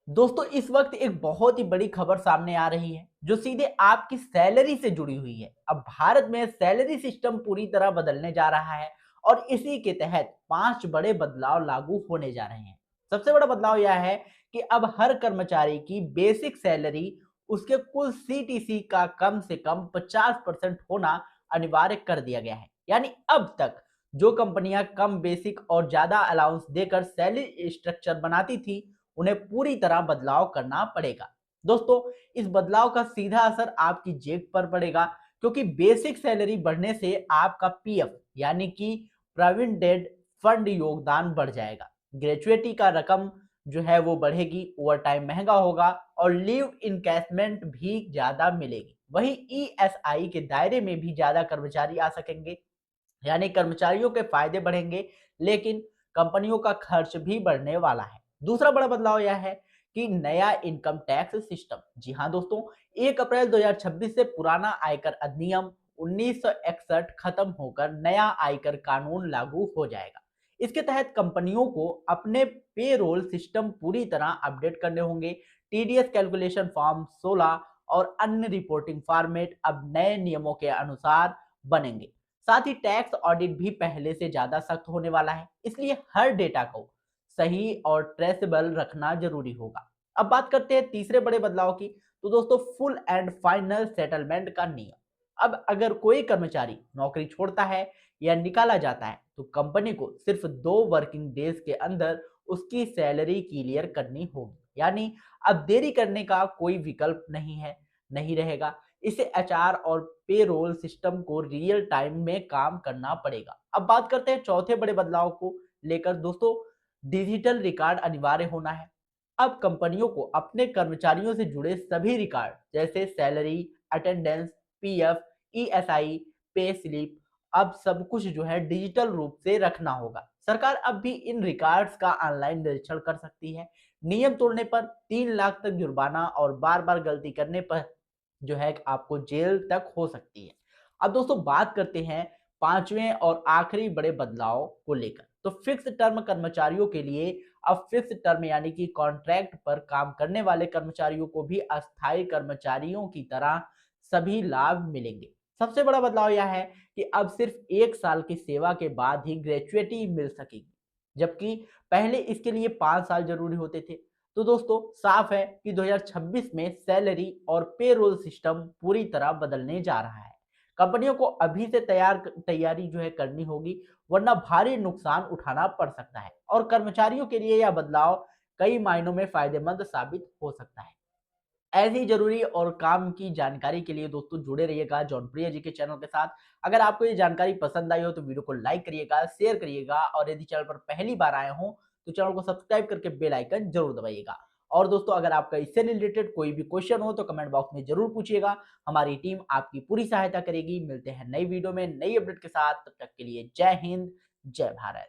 दोस्तों इस वक्त एक बहुत ही बड़ी खबर सामने आ रही है जो सीधे आपकी सैलरी से जुड़ी हुई है। अब भारत में सैलरी सिस्टम पूरी तरह बदलने जा रहा है और इसी के तहत 5 बड़े बदलाव लागू होने जा रहे हैं। सबसे बड़ा बदलाव यह है कि अब हर कर्मचारी की बेसिक सैलरी उसके कुल सीटीसी का कम से कम 50% होना अनिवार्य कर दिया गया है। यानी अब तक जो कंपनियां कम बेसिक और ज्यादा अलाउंस देकर सैलरी स्ट्रक्चर बनाती थी उन्हें पूरी तरह बदलाव करना पड़ेगा। दोस्तों इस बदलाव का सीधा असर आपकी जेब पर पड़ेगा क्योंकि बेसिक सैलरी बढ़ने से आपका पीएफ यानी कि प्रोविडेंट फंड योगदान बढ़ जाएगा। ग्रेचुइटी का रकम जो है वो बढ़ेगी, ओवर टाइम महंगा होगा और लीव इनकैशमेंट भी ज्यादा मिलेगी। वही ईएसआई के दायरे में भी ज्यादा कर्मचारी आ सकेंगे, यानी कर्मचारियों के फायदे बढ़ेंगे लेकिन कंपनियों का खर्च भी बढ़ने वाला है। दूसरा बड़ा बदलाव यह है कि नया इनकम टैक्स सिस्टम। जी हाँ दोस्तों, 1 अप्रैल 2026 से पुराना आयकर अधिनियम 1961 खत्म होकर नया आयकर कानून लागू हो जाएगा। इसके तहत कंपनियों को अपने पेरोल सिस्टम पूरी तरह अपडेट करने होंगे। टीडीएस कैलकुलेशन फॉर्म 16 और अन्य रिपोर्टिंग फॉर्मेट अब नए नियमों के अनुसार बनेंगे। साथ ही टैक्स ऑडिट भी पहले से ज्यादा सख्त होने वाला है, इसलिए हर डेटा को सही और ट्रेसेबल रखना जरूरी होगा। अब बात करते हैं तीसरे बड़े बदलाव की। तो दोस्तों फुल एंड फाइनल सेटलमेंट का नियम। अब अगर कोई कर्मचारी नौकरी छोड़ता है या निकाला जाता है तो कंपनी को सिर्फ 2 वर्किंग डेज के अंदर उसकी सैलरी क्लियर करनी होगी। यानी अब देरी करने का कोई विकल्प नहीं रहेगा। इसे एचआर और पेरोल सिस्टम को रियल टाइम में काम करना पड़ेगा। अब बात करते हैं चौथे बड़े बदलाव को लेकर। दोस्तों डिजिटल रिकॉर्ड अनिवार्य होना है। अब कंपनियों को अपने कर्मचारियों से जुड़े सभी रिकॉर्ड जैसे salary, attendance, PF, ESI, pay slip, अब सब कुछ जो है डिजिटल रूप से रखना होगा। सरकार अब भी इन रिकॉर्ड्स का ऑनलाइन निरीक्षण कर सकती है। नियम तोड़ने पर 3 लाख तक जुर्माना और बार बार गलती करने पर जो है आपको जेल तक हो सकती है। अब दोस्तों बात करते हैं पांचवें और आखिरी बड़े बदलाव को लेकर। तो फिक्स टर्म कर्मचारियों के लिए अब फिक्स टर्म यानी कि कॉन्ट्रैक्ट पर काम करने वाले कर्मचारियों को भी अस्थायी कर्मचारियों की तरह सभी लाभ मिलेंगे। सबसे बड़ा बदलाव यह है कि अब सिर्फ 1 साल की सेवा के बाद ही ग्रेचुइटी मिल सकेगी, जबकि पहले इसके लिए 5 साल जरूरी होते थे। तो दोस्तों साफ है कि 2026 में सैलरी और पेरोल सिस्टम पूरी तरह बदलने जा रहा है। कंपनियों को अभी से तैयारी जो है करनी होगी, वरना भारी नुकसान उठाना पड़ सकता है और कर्मचारियों के लिए यह बदलाव कई मायनों में फायदेमंद साबित हो सकता है। ऐसी जरूरी और काम की जानकारी के लिए दोस्तों जुड़े रहिएगा जॉनप्रिया जी के चैनल के साथ। अगर आपको ये जानकारी पसंद आई हो तो वीडियो को लाइक करिएगा, शेयर करिएगा और यदि चैनल पर पहली बार आए हो तो चैनल को सब्सक्राइब करके बेल आइकन जरूर दबाइएगा। और दोस्तों अगर आपका इससे रिलेटेड कोई भी क्वेश्चन हो तो कमेंट बॉक्स में जरूर पूछिएगा। हमारी टीम आपकी पूरी सहायता करेगी। मिलते हैं नई वीडियो में नई अपडेट के साथ, तब तक के लिए जय हिंद, जय भारत।